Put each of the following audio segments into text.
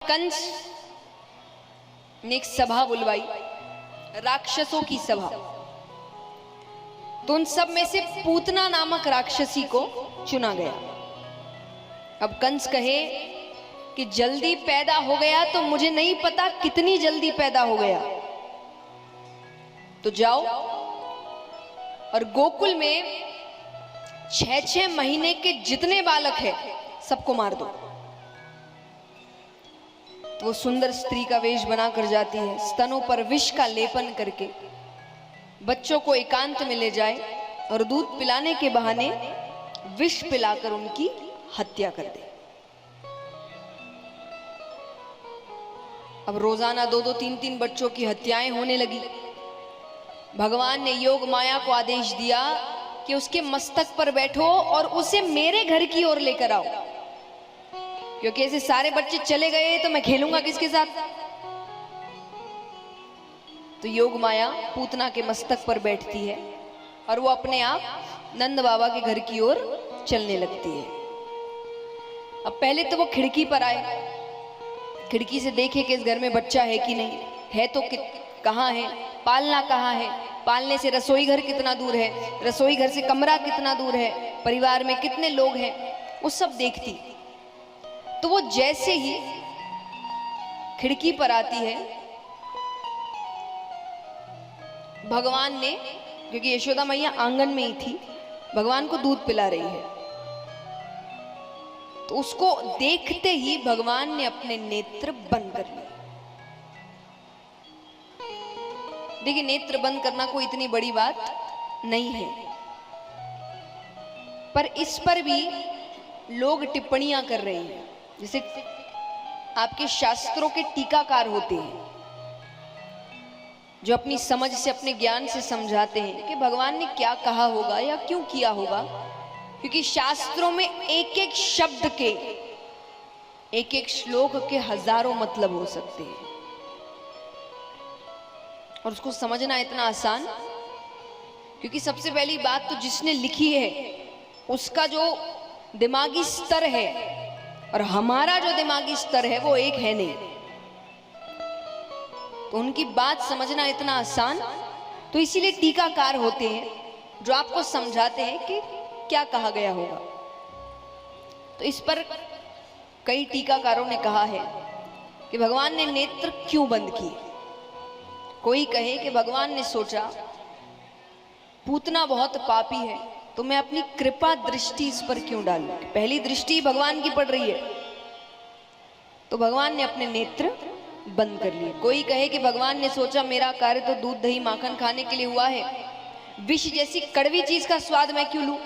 कंस ने एक सभा बुलवाई, राक्षसों की सभा। तो उन सब में से पूतना नामक राक्षसी को चुना गया। अब कंस कहे कि जल्दी पैदा हो गया तो मुझे नहीं पता कितनी जल्दी पैदा हो गया, तो जाओ और गोकुल में 6-6 महीने के जितने बालक हैं सबको मार दो। तो वो सुंदर स्त्री का वेश बनाकर जाती है, स्तनों पर विष का लेपन करके बच्चों को एकांत में ले जाए और दूध पिलाने के बहाने विष पिलाकर उनकी हत्या कर दे। अब रोजाना 2-2, 3-3 बच्चों की हत्याएं होने लगी। भगवान ने योग माया को आदेश दिया कि उसके मस्तक पर बैठो और उसे मेरे घर की ओर लेकर आओ, क्योंकि ऐसे सारे बच्चे चले गए तो मैं खेलूंगा किसके साथ। तो योग माया पूतना के मस्तक पर बैठती है और वो अपने आप नंद बाबा के घर की ओर चलने लगती है। अब पहले तो वो खिड़की पर आए, खिड़की से देखे कि इस घर में बच्चा है कि नहीं है, तो कहाँ है, पालना कहाँ है, पालने से रसोई घर कितना दूर है, रसोई घर से कमरा कितना दूर है, परिवार में कितने लोग हैं, वो सब देखती। तो वो जैसे ही खिड़की पर आती है, भगवान ने, क्योंकि यशोदा मैया आंगन में ही थी, भगवान को दूध पिला रही है, तो उसको देखते ही भगवान ने अपने नेत्र बंद कर लिए। देखिए, नेत्र बंद करना कोई इतनी बड़ी बात नहीं है, पर इस पर भी लोग टिप्पणियां कर रहे हैं। जैसे आपके शास्त्रों के टीकाकार होते हैं जो अपनी समझ से, अपने ज्ञान से समझाते हैं कि भगवान ने क्या कहा होगा या क्यों किया होगा, क्योंकि शास्त्रों में एक एक शब्द के, एक एक श्लोक के हजारों मतलब हो सकते हैं और उसको समझना इतना आसान, क्योंकि सबसे पहली बात तो जिसने लिखी है उसका जो दिमागी स्तर है और हमारा जो दिमागी स्तर है वो एक है नहीं, तो उनकी बात समझना इतना आसान, तो इसीलिए टीकाकार होते हैं जो आपको समझाते हैं कि क्या कहा गया होगा। तो इस पर कई टीकाकारों ने कहा है कि भगवान ने नेत्र क्यों बंद किए। कोई कहे कि भगवान ने सोचा पूतना बहुत पापी है, तो मैं अपनी कृपा दृष्टि इस पर क्यों डालूं, पहली दृष्टि भगवान की पड़ रही है, तो भगवान ने अपने नेत्र बंद कर लिए। कोई कहे कि भगवान ने सोचा मेरा कार्य तो दूध दही माखन खाने के लिए हुआ है, विष जैसी कड़वी चीज का स्वाद मैं क्यों लूं,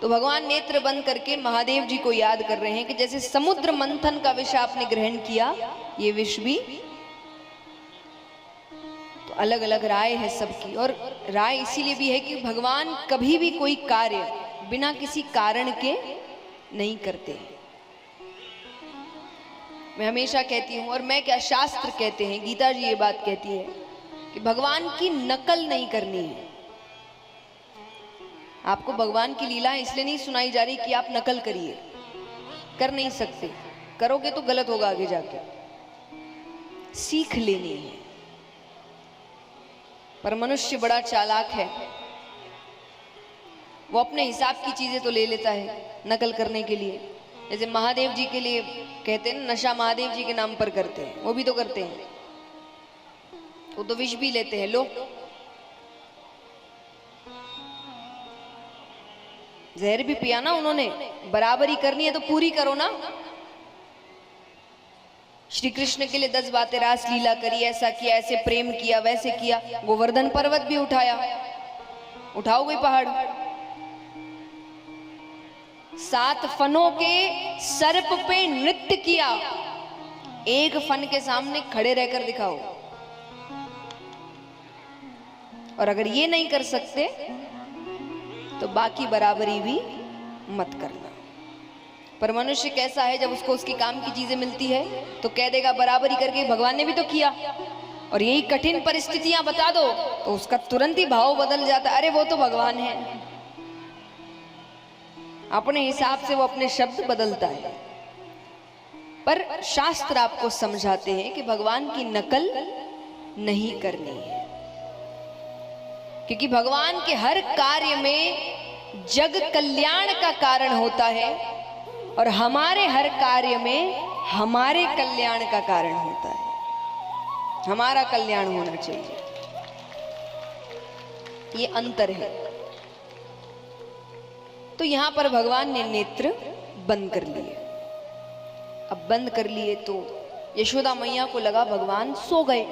तो भगवान नेत्र बंद करके महादेव जी को याद कर रहे हैं कि जैसे समुद्र मंथन का विष आपने ग्रहण किया, ये विष भी। तो अलग अलग राय है सबकी, और राय इसीलिए भी है कि भगवान कभी भी कोई कार्य बिना किसी कारण के नहीं करते। मैं हमेशा कहती हूं, और मैं क्या, शास्त्र कहते हैं, गीता जी ये बात कहती है कि भगवान की नकल नहीं करनी है। आपको भगवान की लीला इसलिए नहीं सुनाई जा रही कि आप नकल करिए, कर नहीं सकते, करोगे तो गलत होगा आगे जाके, सीख लेनी है। पर मनुष्य बड़ा चालाक है, वो अपने हिसाब की चीजें तो ले लेता है नकल करने के लिए। जैसे महादेव जी के लिए कहते हैं नशा महादेव जी के नाम पर करते हैं, वो भी तो करते हैं, वो तो विष भी लेते हैं। लो, जहर भी पिया ना उन्होंने, बराबरी करनी है तो पूरी करो ना। श्री कृष्ण के लिए 10 बातें रास लीला करी, ऐसा किया, ऐसे प्रेम किया, वैसे किया, गोवर्धन पर्वत भी उठाया, उठाओ कोई पहाड़, 7 फनों के सर्प पे नृत्य किया, एक फन के सामने खड़े रहकर दिखाओ। और अगर ये नहीं कर सकते तो बाकी बराबरी भी मत करना। पर मनुष्य कैसा है, जब उसको उसके काम की चीजें मिलती है तो कह देगा बराबरी करके भगवान ने भी तो किया, और यही कठिन परिस्थितियां बता दो तो उसका तुरंत ही भाव बदल जाता है, अरे वो तो भगवान है। अपने हिसाब से वो अपने शब्द बदलता है। पर शास्त्र आपको समझाते हैं कि भगवान की नकल नहीं करनी है, क्योंकि भगवान के हर कार्य में जग कल्याण का कारण होता है और हमारे हर कार्य में हमारे कल्याण का कारण होता है। हमारा कल्याण होना चाहिए, ये अंतर है। तो यहां पर भगवान ने नेत्र बंद कर लिए। अब बंद कर लिए तो यशोदा मैया को लगा भगवान सो गए।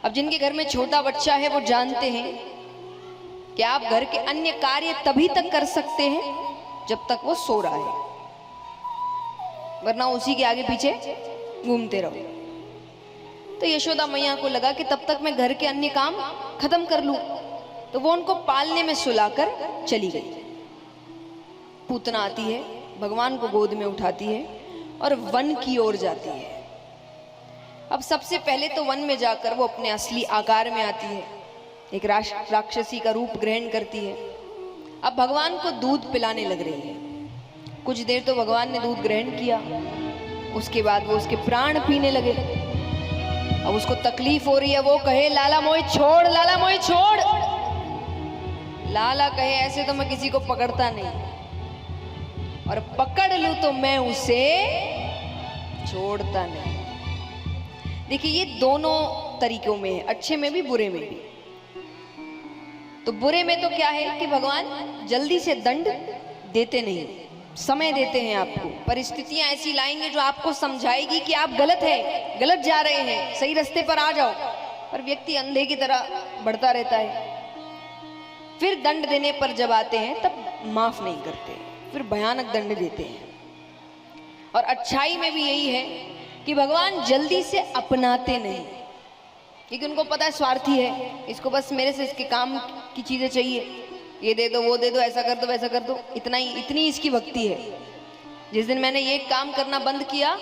अब जिनके घर में छोटा बच्चा है वो जानते हैं कि आप घर के अन्य कार्य तभी तक कर सकते हैं जब तक वो सो रहा है, वरना उसी के आगे पीछे घूमते रहो। तो यशोदा मैया को लगा कि तब तक मैं घर के अन्य काम खत्म कर लूं, तो वो उनको पालने में सुलाकर चली गई। पूतना आती है, भगवान को गोद में उठाती है और वन की ओर जाती है। अब सबसे पहले तो वन में जाकर वो अपने असली आकार में आती है, एक राक्षसी का रूप ग्रहण करती है। अब भगवान को दूध पिलाने लग रही है। कुछ देर तो भगवान ने दूध ग्रहण किया, उसके बाद वो उसके प्राण पीने लगे। अब उसको तकलीफ हो रही है, वो कहे लाला मोहि छोड़, लाला मोहि छोड़। लाला कहे ऐसे तो मैं किसी को पकड़ता नहीं, और पकड़ लूं तो मैं उसे छोड़ता नहीं। देखिए ये दोनों तरीकों में है, अच्छे में भी बुरे में भी। तो बुरे में तो क्या है कि भगवान जल्दी से दंड देते नहीं, समय देते हैं आपको, परिस्थितियां ऐसी लाएंगे जो आपको समझाएगी कि आप गलत है, गलत जा रहे हैं, सही रास्ते पर आ जाओ। पर व्यक्ति अंधे की तरह बढ़ता रहता है। फिर दंड देने पर जब आते हैं तब माफ नहीं करते, फिर भयानक दंड देते हैं। और अच्छाई में भी यही है कि भगवान जल्दी से अपनाते नहीं, क्योंकि उनको पता है स्वार्थी है, इसको बस मेरे से इसके काम की चीजें चाहिए, ये दे दो, वो दे दो, ऐसा कर दो, वैसा कर दो, इतना ही, इतनी इसकी भक्ति है। जिस दिन मैंने ये काम करना बंद किया,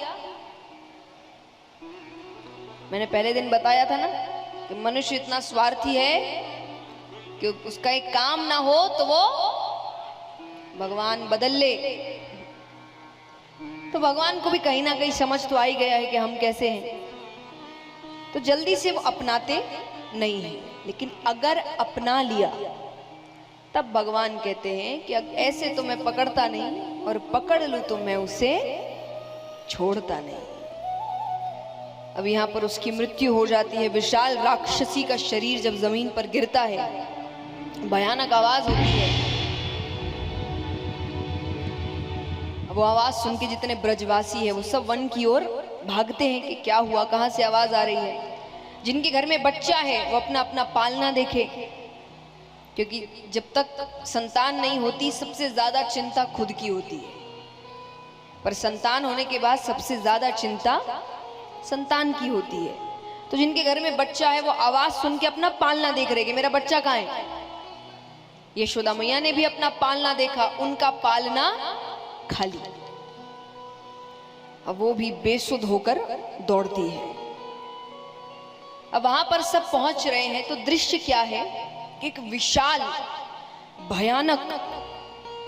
मैंने पहले दिन बताया था ना कि मनुष्य इतना स्वार्थी है कि उसका एक काम ना हो तो वो भगवान बदल ले। तो भगवान को भी कहीं ना कहीं समझ तो आ ही गया है कि हम कैसे हैं, तो जल्दी से वो अपनाते नहीं है। लेकिन अगर अपना लिया तब भगवान कहते हैं कि ऐसे तो मैं पकड़ता नहीं, और पकड़ लूं तो मैं उसे छोड़ता नहीं। अब यहां पर उसकी मृत्यु हो जाती है। विशाल राक्षसी का शरीर जब जमीन पर गिरता है, भयानक आवाज होती है। वो आवाज सुन के जितने ब्रजवासी है वो सब वन की ओर भागते हैं कि क्या हुआ, कहां से आवाज आ रही है। जिनके घर में बच्चा है वो अपना अपना पालना देखे, क्योंकि जब तक संतान नहीं होती सबसे ज्यादा चिंता खुद की होती है, पर संतान होने के बाद सबसे ज्यादा चिंता संतान की होती है। तो जिनके घर में बच्चा है वो आवाज सुन के अपना पालना देख रहे कि मेरा बच्चा कहाँ है। यशोदा मैया ने भी अपना पालना देखा, उनका पालना खाली। अब वो भी बेसुध होकर दौड़ती है। अब वहां पर सब पहुंच रहे हैं तो दृश्य क्या है कि एक विशाल भयानक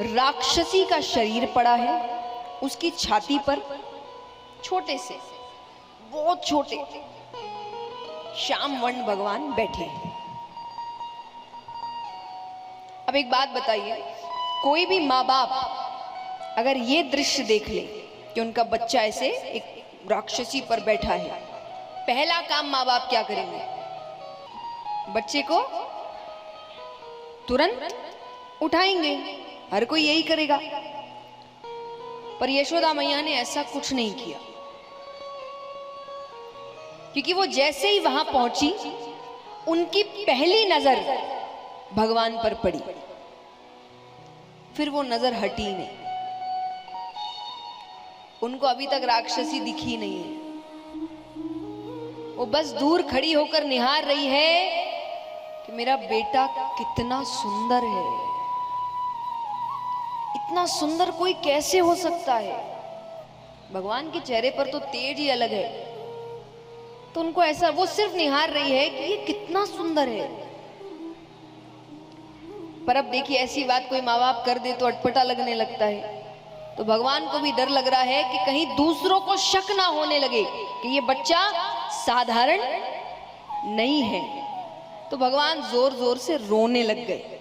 राक्षसी का शरीर पड़ा है। उसकी छाती पर छोटे से, बहुत छोटे श्याम वर्ण भगवान बैठे हैं। अब एक बात बताइए, कोई भी माँ बाप अगर ये दृश्य देख ले कि उनका बच्चा ऐसे एक राक्षसी पर बैठा है, पहला काम माँ बाप क्या करेंगे? बच्चे को तुरंत उठाएंगे, हर कोई यही करेगा। पर यशोदा मैया ने ऐसा कुछ नहीं किया, क्योंकि वो जैसे ही वहां पहुंची उनकी पहली नजर भगवान पर पड़ी, फिर वो नजर हटी नहीं। उनको अभी तक राक्षसी दिखी नहीं है, वो बस दूर खड़ी होकर निहार रही है कि मेरा बेटा कितना सुंदर है। इतना सुंदर कोई कैसे हो सकता है? भगवान के चेहरे पर तो तेज ही अलग है, तो उनको ऐसा, वो सिर्फ निहार रही है कि ये कितना सुंदर है। पर अब देखिए ऐसी बात कोई माँ बाप कर दे तो अटपटा लगने लगता है। तो भगवान को भी डर लग रहा है कि कहीं दूसरों को शक ना होने लगे कि ये बच्चा साधारण नहीं है। तो भगवान जोर जोर से रोने लग गए,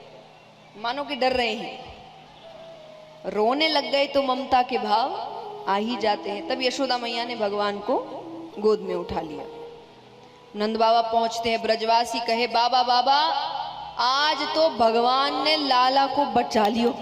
मानो कि डर रहे हैं। रोने लग गए तो ममता के भाव आ ही जाते हैं। तब यशोदा मैया ने भगवान को गोद में उठा लिया। नंद बाबा पहुंचते हैं, ब्रजवासी कहे बाबा बाबा आज तो भगवान ने लाला को बचा लियो।